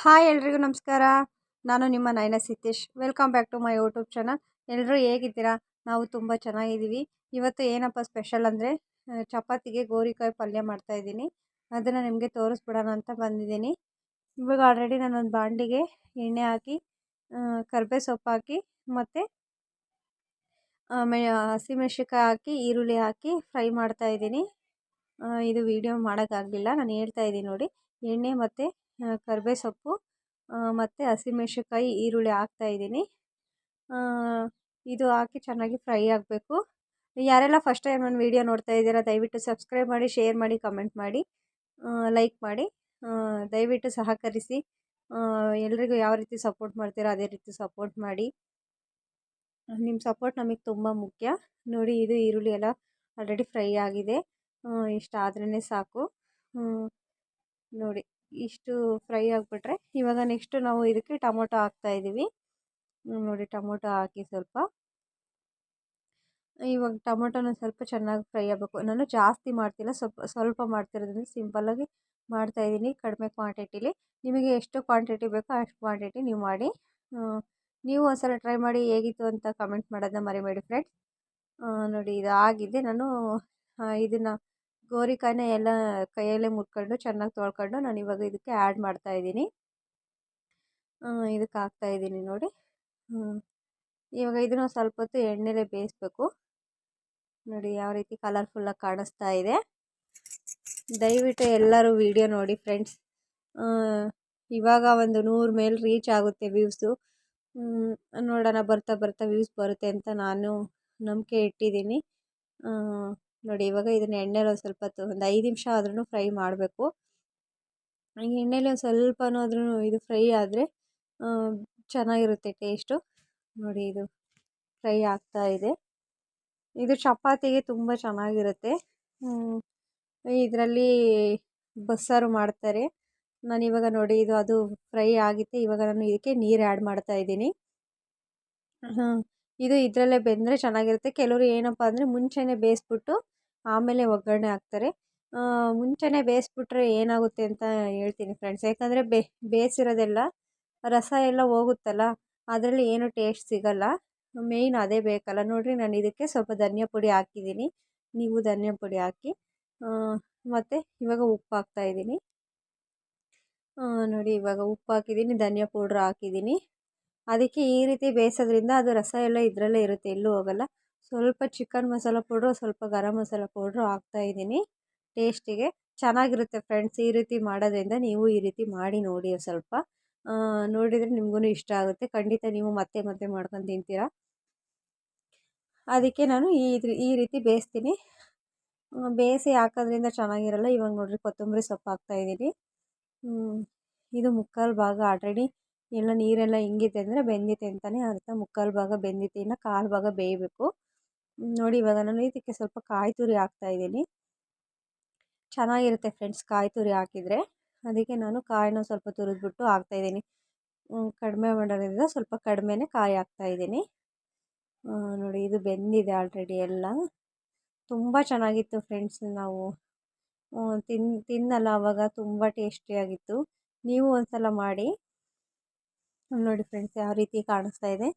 Hi ಎಲ್ರಿಗೂ ನಮಸ್ಕಾರ. ನಾನು ನಿಮ್ಮ Nayana Siddesh. Welcome back to my YouTube channel. ಎಲ್ಲರೂ ಹೇಗಿದ್ದೀರಾ? ನಾವು ತುಂಬ ಚೆನ್ನಾಗಿದ್ದೀವಿ. ಇವತ್ತು ಏನಪ್ಪ ಸ್ಪೆಷಲ್ ಅಂದರೆ ಚಪಾತಿಗೆ ಗೋರಿಕಾಯಿ ಪಲ್ಯ ಮಾಡ್ತಾಯಿದ್ದೀನಿ. ಅದನ್ನು ನಿಮಗೆ ತೋರಿಸ್ಬಿಡೋಣ ಅಂತ ಬಂದಿದ್ದೀನಿ. ಇವಾಗ ಆಲ್ರೆಡಿ ನಾನೊಂದು ಬಾಣಲಿಗೆ ಎಣ್ಣೆ ಹಾಕಿ ಕರಿಬೇವು ಸೊಪ್ಪು ಹಾಕಿ ಮತ್ತು ಹಸಿಮೆಣ್ಸಿನ್ಕಾಯಿ ಹಾಕಿ ಈರುಳ್ಳಿ ಹಾಕಿ ಫ್ರೈ ಮಾಡ್ತಾಯಿದ್ದೀನಿ. ಇದು ವಿಡಿಯೋ ಮಾಡೋಕ್ಕಾಗಲಿಲ್ಲ, ನಾನು ಹೇಳ್ತಾ ಇದ್ದೀನಿ ನೋಡಿ. ಎಣ್ಣೆ ಮತ್ತು ಕರಿಬೇವು ಸೊಪ್ಪು ಮತ್ತು ಹಸಿಮೆಣ್ಸಿನ್ಕಾಯಿ ಈರುಳ್ಳಿ ಹಾಕ್ತಾಯಿದ್ದೀನಿ. ಇದು ಹಾಕಿ ಚೆನ್ನಾಗಿ ಫ್ರೈ ಆಗಬೇಕು. ಯಾರೆಲ್ಲ ಫಸ್ಟ್ ಟೈಮ್ ನನ್ನ ವಿಡಿಯೋ ನೋಡ್ತಾ ಇದ್ದೀರಾ ದಯವಿಟ್ಟು ಸಬ್ಸ್ಕ್ರೈಬ್ ಮಾಡಿ, ಶೇರ್ ಮಾಡಿ, ಕಮೆಂಟ್ ಮಾಡಿ, ಲೈಕ್ ಮಾಡಿ. ದಯವಿಟ್ಟು ಸಹಕರಿಸಿ. ಎಲ್ರಿಗೂ ಯಾವ ರೀತಿ ಸಪೋರ್ಟ್ ಮಾಡ್ತೀರೋ ಅದೇ ರೀತಿ ಸಪೋರ್ಟ್ ಮಾಡಿ. ನಿಮ್ಮ ಸಪೋರ್ಟ್ ನಮಗೆ ತುಂಬ ಮುಖ್ಯ. ನೋಡಿ, ಇದು ಈರುಳ್ಳಿ ಎಲ್ಲ ಆಲ್ರೆಡಿ ಫ್ರೈ ಆಗಿದೆ. ಇಷ್ಟ ಆದ್ರೇ ಸಾಕು. ನೋಡಿ, ಇಷ್ಟು ಫ್ರೈ ಆಗಿಬಿಟ್ರೆ ಇವಾಗ ನೆಕ್ಸ್ಟು ನಾವು ಇದಕ್ಕೆ ಟೊಮೊಟೊ ಹಾಕ್ತಾಯಿದ್ದೀವಿ. ನೋಡಿ, ಟೊಮೊಟೊ ಹಾಕಿ ಇವಾಗ ಟೊಮೊಟೊನ ಸ್ವಲ್ಪ ಚೆನ್ನಾಗಿ ಫ್ರೈ ಆಗಬೇಕು. ನಾನು ಜಾಸ್ತಿ ಮಾಡ್ತಿಲ್ಲ, ಸ್ವಲ್ಪ ಮಾಡ್ತಿರೋದ್ರಿಂದ ಸಿಂಪಲ್ಲಾಗಿ ಮಾಡ್ತಾಯಿದ್ದೀನಿ, ಕಡಿಮೆ ಕ್ವಾಂಟಿಟಿಲಿ. ನಿಮಗೆ ಎಷ್ಟು ಕ್ವಾಂಟಿಟಿ ಬೇಕೋ ಅಷ್ಟು ಕ್ವಾಂಟಿಟಿ ನೀವು ಮಾಡಿ. ನೀವು ಒಂದ್ಸಲ ಟ್ರೈ ಮಾಡಿ, ಹೇಗಿತ್ತು ಅಂತ ಕಮೆಂಟ್ ಮಾಡೋದನ್ನ ಮರಿಬೇಡಿ ಫ್ರೆಂಡ್ಸ್. ನೋಡಿ, ಇದು ಆಗಿದೆ. ನಾನು ಇದನ್ನು ಗೋರಿಕಾಯಿನ ಎಲ್ಲ ಕೈಯಲ್ಲೇ ಮುಟ್ಕೊಂಡು ಚೆನ್ನಾಗಿ ತೊಳ್ಕೊಂಡು ನಾನು ಇವಾಗ ಇದಕ್ಕೆ ಆ್ಯಡ್ ಮಾಡ್ತಾಯಿದ್ದೀನಿ. ಇದಕ್ಕೆ ಹಾಕ್ತಾಯಿದ್ದೀನಿ ನೋಡಿ. ಇವಾಗ ಇದನ್ನು ಸ್ವಲ್ಪ ಹೊತ್ತು ಎಣ್ಣೆಲೇ ಬೇಯಿಸ್ಬೇಕು. ನೋಡಿ, ಯಾವ ರೀತಿ ಕಲರ್ಫುಲ್ಲಾಗಿ ಕಾಣಿಸ್ತಾ ಇದೆ. ದಯವಿಟ್ಟು ಎಲ್ಲರೂ ವಿಡಿಯೋ ನೋಡಿ ಫ್ರೆಂಡ್ಸ್. ಇವಾಗ ಒಂದು 100 ಮೇಲೆ ರೀಚ್ ಆಗುತ್ತೆ ವ್ಯೂಸು. ನೋಡೋಣ, ಬರ್ತಾ ಬರ್ತಾ ವ್ಯೂಸ್ ಬರುತ್ತೆ ಅಂತ ನಾನು ನಂಬಿಕೆ ಇಟ್ಟಿದ್ದೀನಿ. ನೋಡಿ, ಇವಾಗ ಇದನ್ನು ಎಣ್ಣೆಲಿ ಒಂದು ಸ್ವಲ್ಪ ಹೊತ್ತು, ಒಂದು 5 ನಿಮಿಷ ಆದ್ರೂ ಫ್ರೈ ಮಾಡಬೇಕು. ಎಣ್ಣೆಲಿ ಒಂದು ಸ್ವಲ್ಪನಾದ್ರೂ ಇದು ಫ್ರೈ ಆದರೆ ಚೆನ್ನಾಗಿರುತ್ತೆ ಟೇಸ್ಟು. ನೋಡಿ, ಇದು ಫ್ರೈ ಆಗ್ತಾ ಇದೆ. ಇದು ಚಪಾತಿಗೆ ತುಂಬ ಚೆನ್ನಾಗಿರುತ್ತೆ. ಇದರಲ್ಲಿ ಬಸ್ಸಾರು ಮಾಡ್ತಾರೆ. ನಾನಿವಾಗ ನೋಡಿ, ಅದು ಫ್ರೈ ಆಗಿತ್ತು. ಇವಾಗ ನಾನು ಇದಕ್ಕೆ ನೀರು ಆ್ಯಡ್ ಮಾಡ್ತಾಯಿದ್ದೀನಿ. ಇದು ಇದರಲ್ಲೇ ಬೆಂದರೆ ಚೆನ್ನಾಗಿರುತ್ತೆ. ಕೆಲವರು ಏನಪ್ಪ ಅಂದರೆ ಮುಂಚೆನೇ ಬೇಯಿಸ್ಬಿಟ್ಟು ಆಮೇಲೆ ಒಗ್ಗರಣೆ ಹಾಕ್ತಾರೆ. ಮುಂಚೆನೇ ಬೇಯಿಸ್ಬಿಟ್ರೆ ಏನಾಗುತ್ತೆ ಅಂತ ಹೇಳ್ತೀನಿ ಫ್ರೆಂಡ್ಸ್. ಯಾಕಂದರೆ ಬೇಯಿಸಿರೋದೆಲ್ಲ ರಸ ಎಲ್ಲ ಹೋಗುತ್ತಲ್ಲ, ಅದರಲ್ಲಿ ಏನು ಟೇಸ್ಟ್ ಸಿಗಲ್ಲ. ಮೇಯ್ನ್ ಅದೇ ಬೇಕಲ್ಲ. ನೋಡಿರಿ, ನಾನು ಇದಕ್ಕೆ ಸ್ವಲ್ಪ ಧನಿಯಾ ಪುಡಿ ಹಾಕಿದ್ದೀನಿ. ನೀವು ಧನಿಯಾ ಪುಡಿ ಹಾಕಿ. ಮತ್ತು ಇವಾಗ ಉಪ್ಪು ಹಾಕ್ತಾಯಿದ್ದೀನಿ. ನೋಡಿ, ಇವಾಗ ಉಪ್ಪು ಹಾಕಿದ್ದೀನಿ, ಧನಿಯಾ ಪೌಡ್ರ್ ಹಾಕಿದ್ದೀನಿ. ಅದಕ್ಕೆ ಈ ರೀತಿ ಬೇಯಿಸೋದ್ರಿಂದ ಅದು ರಸ ಎಲ್ಲ ಇದರಲ್ಲೇ ಇರುತ್ತೆ, ಎಲ್ಲೂ ಹೋಗಲ್ಲ. ಸ್ವಲ್ಪ ಚಿಕನ್ ಮಸಾಲ ಪೌಡ್ರು, ಸ್ವಲ್ಪ ಗರಂ ಮಸಾಲ ಪೌಡ್ರು ಹಾಕ್ತಾಯಿದ್ದೀನಿ ಟೇಸ್ಟಿಗೆ. ಚೆನ್ನಾಗಿರುತ್ತೆ ಫ್ರೆಂಡ್ಸ್. ಈ ರೀತಿ ಮಾಡೋದ್ರಿಂದ ನೀವು ಈ ರೀತಿ ಮಾಡಿ ನೋಡಿ. ಸ್ವಲ್ಪ ನೋಡಿದರೆ ನಿಮಗೂ ಇಷ್ಟ ಆಗುತ್ತೆ. ಖಂಡಿತ ನೀವು ಮತ್ತೆ ಮತ್ತೆ ಮಾಡ್ಕೊಂಡು ತಿಂತೀರಾ. ಅದಕ್ಕೆ ನಾನು ಈ ರೀತಿ ಬೇಯಿಸ್ತೀನಿ. ಬೇಯಿಸಿ ಹಾಕೋದ್ರಿಂದ ಚೆನ್ನಾಗಿರಲ್ಲ. ಇವಾಗ ನೋಡಿರಿ, ಕೊತ್ತಂಬರಿ ಸೊಪ್ಪು ಹಾಕ್ತಾಯಿದ್ದೀನಿ. ಇದು ಮುಕ್ಕಾಲು ಭಾಗ ಆಲ್ರೆಡಿ ಎಲ್ಲ ನೀರೆಲ್ಲ ಹಿಂಗಿದೆ ಅಂದರೆ ಬೆಂದಿದೆ ಅಂತಲೇ ಅರ್ಥ. ಮುಕ್ಕಾಲು ಭಾಗ ಬೆಂದಿದೆ, ಇನ್ನು ಕಾಲು ಭಾಗ ಬೇಯಬೇಕು. ನೋಡಿ, ಇವಾಗ ನಾನು ಇದಕ್ಕೆ ಸ್ವಲ್ಪ ಕಾಯಿ ತುರಿ ಹಾಕ್ತಾಯಿದ್ದೀನಿ. ಚೆನ್ನಾಗಿರುತ್ತೆ ಫ್ರೆಂಡ್ಸ್ ಕಾಯಿ ತುರಿ ಹಾಕಿದರೆ. ಅದಕ್ಕೆ ನಾನು ಕಾಯಿನ ಸ್ವಲ್ಪ ತುರಿದ್ಬಿಟ್ಟು ಹಾಕ್ತಾಯಿದ್ದೀನಿ. ಕಡಿಮೆ ಮಾಡೋದ್ರಿಂದ ಸ್ವಲ್ಪ ಕಡಿಮೆನೇ ಕಾಯಿ ಹಾಕ್ತಾಯಿದ್ದೀನಿ. ನೋಡಿ, ಇದು ಬೆಂದಿದೆ ಆಲ್ರೆಡಿ ಎಲ್ಲ. ತುಂಬ ಚೆನ್ನಾಗಿತ್ತು ಫ್ರೆಂಡ್ಸ್. ನಾವು ತಿನ್ನಲ್ಲ ಆವಾಗ, ತುಂಬ ಟೇಸ್ಟಿಯಾಗಿತ್ತು. ನೀವು ಒಂದ್ಸಲ ಮಾಡಿ ನೋಡಿ ಫ್ರೆಂಡ್ಸ್. ಯಾವ ರೀತಿ ಕಾಣಿಸ್ತಾ ಇದೆ,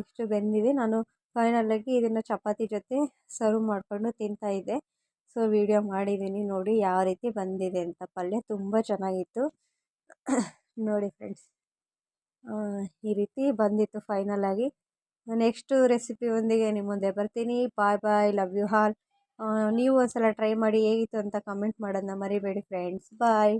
ಎಷ್ಟು ಬೆಂದಿದೆ. ನಾನು ಫೈನಲಾಗಿ ಇದನ್ನು ಚಪಾತಿ ಜೊತೆ ಸರ್ವ್ ಮಾಡಿಕೊಂಡು ತಿಂತಾಯಿದ್ದೆ. ಸೊ ವಿಡಿಯೋ ಮಾಡಿದ್ದೀನಿ ನೋಡಿ ಯಾವ ರೀತಿ ಬಂದಿದೆ ಅಂತ. ಪಲ್ಯ ತುಂಬ ಚೆನ್ನಾಗಿತ್ತು. ನೋಡಿ ಫ್ರೆಂಡ್ಸ್, ಈ ರೀತಿ ಬಂದಿತ್ತು ಫೈನಲಾಗಿ. ನೆಕ್ಸ್ಟು ರೆಸಿಪಿಯೊಂದಿಗೆ ನಿಮ್ಮ ಮುಂದೆ ಬರ್ತೀನಿ. ಬಾಯ್ ಬಾಯ್, ಲವ್ ಯು ಆಲ್. ನೀವು ಒಂದ್ಸಲ ಟ್ರೈ ಮಾಡಿ, ಹೇಗಿತ್ತು ಅಂತ ಕಮೆಂಟ್ ಮಾಡೋದನ್ನ ಮರಿಬೇಡಿ ಫ್ರೆಂಡ್ಸ್. ಬಾಯ್.